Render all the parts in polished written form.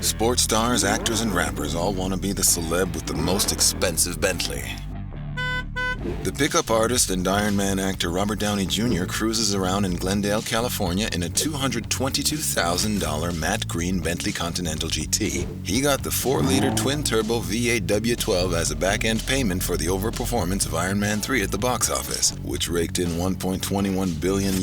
Sports stars, actors, and rappers all want to be the celeb with the most expensive Bentley. The pickup artist and Iron Man actor Robert Downey Jr. cruises around in Glendale, California in a $222,000 matte green Bentley Continental GT. He got the 4-liter twin-turbo V8 W12 as a back-end payment for the overperformance of Iron Man 3 at the box office, which raked in $1.21 billion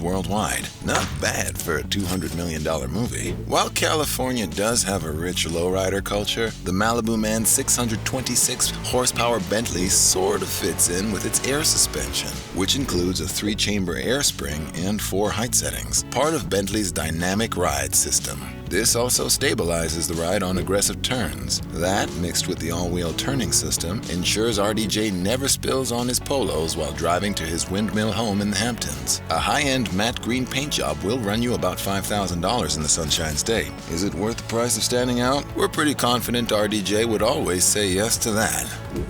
worldwide. Not bad for a $200 million movie. While California does have a rich lowrider culture, the Malibu Man's 626 horsepower Bentley sort of fits in with its air suspension, which includes a 3-chamber air spring and 4 height settings, part of Bentley's dynamic ride system. This also stabilizes the ride on aggressive turns. That, mixed with the all-wheel turning system, ensures RDJ never spills on his polos while driving to his windmill home in the Hamptons. A high-end matte green paint job will run you about $5,000 in the Sunshine State. Is it worth the price of standing out? We're pretty confident RDJ would always say yes to that.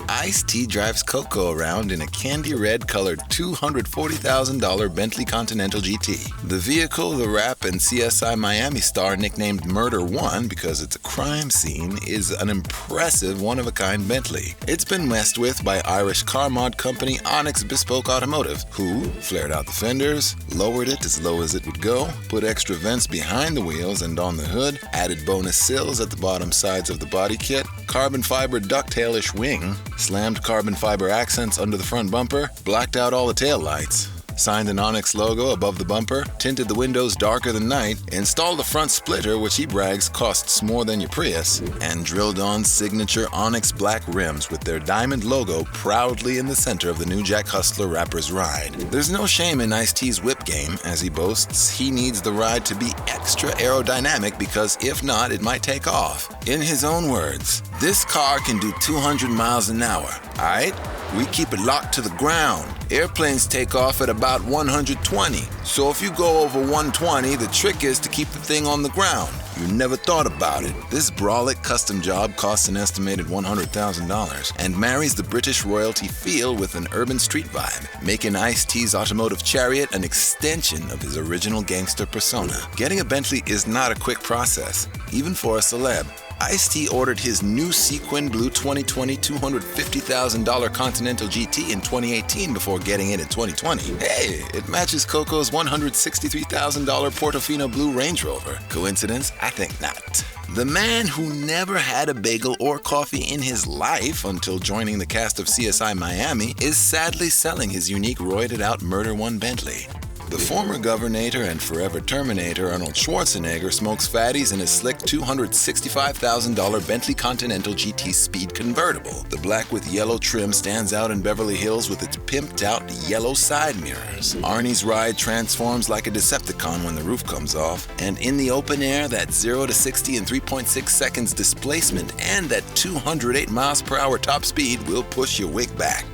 Ice-T drives Coco around in a candy red colored $240,000 Bentley Continental GT. The vehicle the rap and CSI Miami star nicknamed Murder One because it's a crime scene is an impressive one-of-a-kind Bentley. It's been messed with by Irish car mod company ONYX Bespoke Automotive, who flared out the fenders, lowered it as low as it would go, put extra vents behind the wheels and on the hood, added bonus sills at the bottom sides of the body kit, carbon fiber ducktailish wing, slammed carbon fiber accents under the front bumper, blacked out all the tail lights, signed an ONYX logo above the bumper, tinted the windows darker than night, installed a front splitter which he brags costs more than your Prius, and drilled on signature ONYX black rims with their diamond logo proudly in the center of the new Jack Hustler rapper's ride. There's no shame in Ice-T's whip game, as he boasts he needs the ride to be extra aerodynamic because if not, it might take off. In his own words, "This car can do 200 miles an hour, alright? We keep it locked to the ground. Airplanes take off at about 120. So if you go over 120, the trick is to keep the thing on the ground. You never thought about it." This brolic custom job costs an estimated $100,000 and marries the British royalty feel with an urban street vibe, making Ice-T's automotive chariot an extension of his original gangster persona. Getting a Bentley is not a quick process, even for a celeb. Ice-T ordered his new sequin blue 2020 $250,000 Continental GT in 2018 before getting it in 2020. Hey, it matches Coco's $163,000 Portofino blue Range Rover. Coincidence? I think not. The man who never had a bagel or coffee in his life until joining the cast of CSI Miami is sadly selling his unique roided-out Murder One Bentley. The former Governator and forever Terminator Arnold Schwarzenegger smokes fatties in his slick $265,000 Bentley Continental GT Speed Convertible. The black with yellow trim stands out in Beverly Hills with its pimped-out yellow side mirrors. Arnie's ride transforms like a Decepticon when the roof comes off, and in the open air, that 0 to 60 in 3.6 seconds displacement and that 208 miles per hour top speed will push your wig back.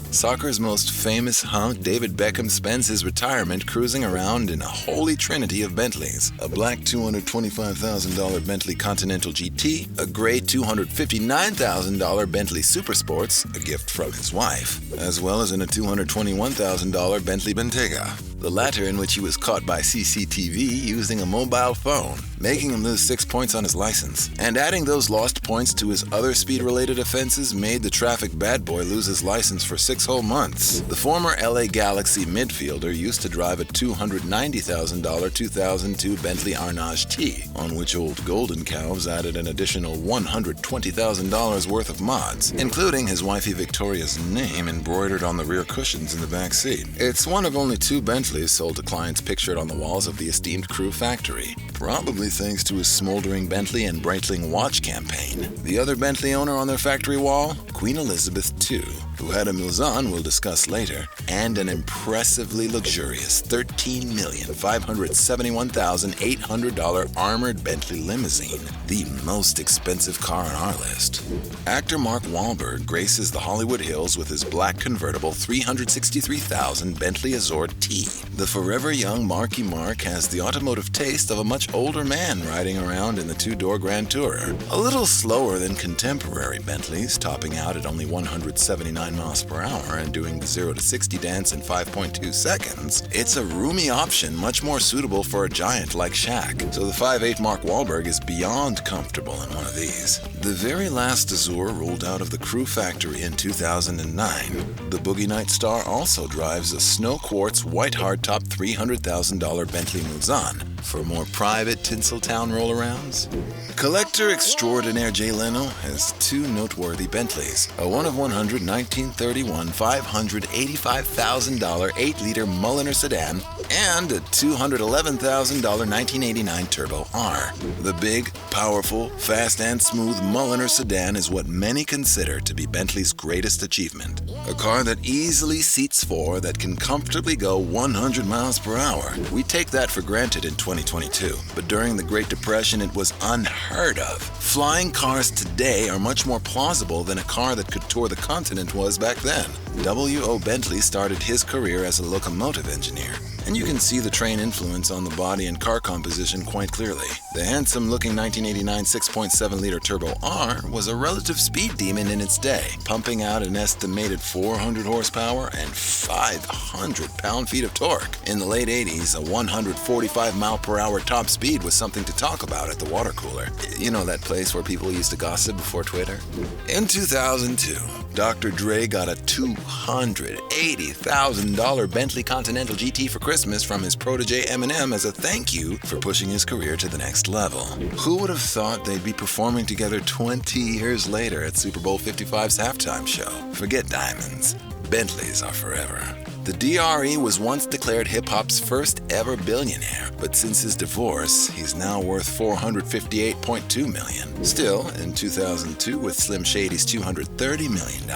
Soccer's most famous hunk, David Beckham, spends his retirement cruising around in a holy trinity of Bentleys. A black $225,000 Bentley Continental GT, a gray $259,000 Bentley Supersports, a gift from his wife, as well as in a $221,000 Bentley Bentayga, the latter in which he was caught by CCTV using a mobile phone, making him lose 6 points on his license. And adding those lost points to his other speed-related offenses made the traffic bad boy lose his license for 6 whole months. The former LA Galaxy midfielder used to drive a $290,000 2002 Bentley Arnage T, on which old Golden Cows added an additional $120,000 worth of mods, including his wifey Victoria's name embroidered on the rear cushions in the back seat. It's one of only 2 Bentleys sold to clients pictured on the walls of the esteemed Crew factory, probably thanks to his smoldering Bentley and Breitling watch campaign. The other Bentley owner on their factory wall? Queen Elizabeth II, who had a Mulanne we'll discuss later, and an impressively luxurious $13,571,800 armored Bentley limousine, the most expensive car on our list. Actor Mark Wahlberg graces the Hollywood Hills with his black convertible $363,000 Bentley Azure T. The forever young Marky Mark has the automotive taste of a much much older man riding around in the two-door Grand Tourer. A little slower than contemporary Bentleys, topping out at only 179 miles per hour and doing the 0 to 60 dance in 5.2 seconds, it's a roomy option much more suitable for a giant like Shaq. So the 5'8" Mark Wahlberg is beyond comfortable in one of these. The very last Azure rolled out of the Crew factory in 2009. The Boogie Night star also drives a snow quartz white hardtop $300,000 Bentley Mulanne. For more private Tinseltown roll-arounds, collector extraordinaire Jay Leno has two noteworthy Bentleys, a one-of-100 1931 $585,000 8-liter Mulliner sedan and a $211,000 1989 Turbo R. The big, powerful, fast and smooth Mulliner sedan is what many consider to be Bentley's greatest achievement. A car that easily seats four that can comfortably go 100 miles per hour. We take that for granted in 2022, but during the Great Depression it was unheard of. Flying cars today are much more plausible than a car that could tour the continent was back then. W.O. Bentley started his career as a locomotive engineer, and you can see the train influence on the body and car composition quite clearly. The handsome-looking 1989 6.7-liter Turbo R was a relative speed demon in its day, pumping out an estimated 400 horsepower and 500 pound-feet of torque. In the late 80s, a 145-mile-per-hour top speed was something to talk about at the water cooler. You know that place where people used to gossip before Twitter? In 2002, Dr. Dre got a $280,000 Bentley Continental GT for Christmas from his protege Eminem as a thank you for pushing his career to the next level. Who would have thought they'd be performing together 20 years later at Super Bowl 55's halftime show? Forget diamonds. Bentleys are forever. The DRE was once declared hip-hop's first ever billionaire, but since his divorce, he's now worth $458.2 million. Still, in 2002, with Slim Shady's $230 million,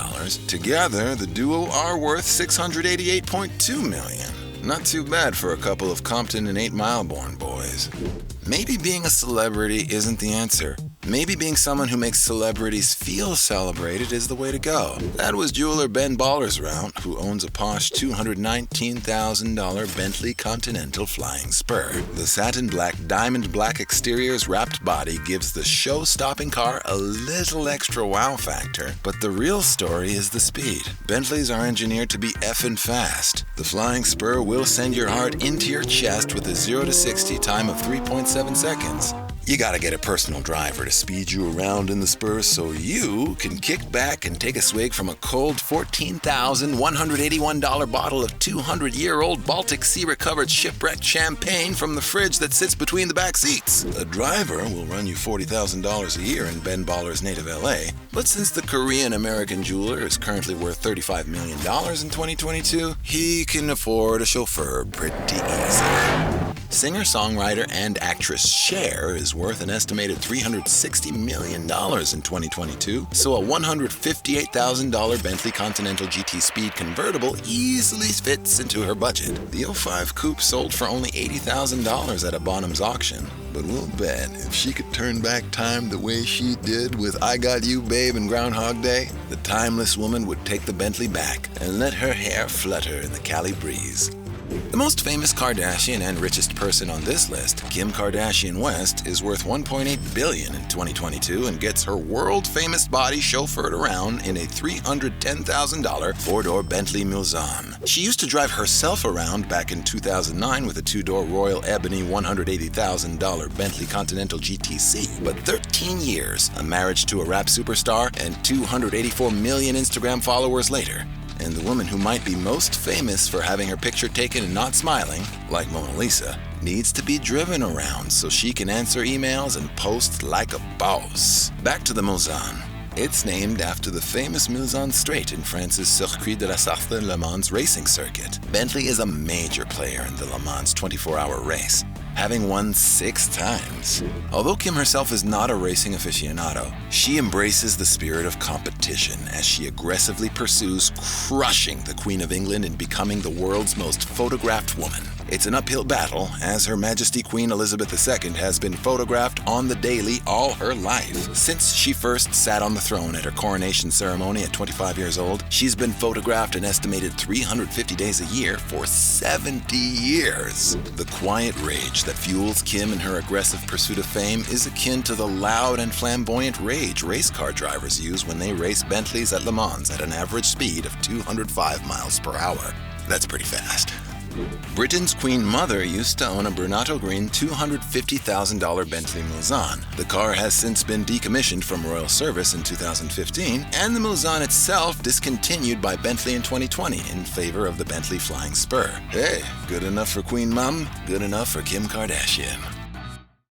together the duo are worth $688.2 million. Not too bad for a couple of Compton and 8 Mile born boys. Maybe being a celebrity isn't the answer. Maybe being someone who makes celebrities feel celebrated is the way to go. That was jeweler Ben Baller's route, who owns a posh $219,000 Bentley Continental Flying Spur. The satin black, diamond black exterior's wrapped body gives the show-stopping car a little extra wow factor, but the real story is the speed. Bentleys are engineered to be effing fast. The Flying Spur will send your heart into your chest with a 0 to 60 time of 3.7 seconds. You gotta get a personal driver to speed you around in the Spur so you can kick back and take a swig from a cold $14,181 bottle of 200-year-old Baltic Sea-recovered shipwrecked champagne from the fridge that sits between the back seats. A driver will run you $40,000 a year in Ben Baller's native LA, but since the Korean-American jeweler is currently worth $35 million in 2022, he can afford a chauffeur pretty easy. Singer-songwriter and actress Cher is worth an estimated $360 million in 2022, so a $158,000 Bentley Continental GT Speed Convertible easily fits into her budget. The 05 Coupe sold for only $80,000 at a Bonham's auction, but we'll bet if she could turn back time the way she did with I Got You Babe and Groundhog Day, the timeless woman would take the Bentley back and let her hair flutter in the Cali breeze. The most famous Kardashian and richest person on this list, Kim Kardashian-West, is worth $1.8 billion in 2022 and gets her world-famous body chauffeured around in a $310,000 four-door Bentley Mulsanne. She used to drive herself around back in 2009 with a two-door Royal Ebony $180,000 Bentley Continental GTC, but 13 years, a marriage to a rap superstar, and 284 million Instagram followers later, and the woman who might be most famous for having her picture taken and not smiling, like Mona Lisa, needs to be driven around so she can answer emails and post like a boss. Back to the Mulsanne. It's named after the famous Mulsanne Strait in France's Circuit de la Sarthe Le Mans racing circuit. Bentley is a major player in the Le Mans 24-hour race, having won 6 times. Although Kim herself is not a racing aficionado, she embraces the spirit of competition as she aggressively pursues crushing the Queen of England and becoming the world's most photographed woman. It's an uphill battle, as Her Majesty Queen Elizabeth II has been photographed on the daily all her life. Since she first sat on the throne at her coronation ceremony at 25 years old, she's been photographed an estimated 350 days a year for 70 years. The quiet rage that fuels Kim in her aggressive pursuit of fame is akin to the loud and flamboyant rage race car drivers use when they race Bentleys at Le Mans at an average speed of 205 miles per hour. That's pretty fast. Britain's Queen Mother used to own a Brunatto Green $250,000 Bentley Mulsanne. The car has since been decommissioned from royal service in 2015, and the Mulsanne itself discontinued by Bentley in 2020 in favor of the Bentley Flying Spur. Hey, good enough for Queen Mum, good enough for Kim Kardashian.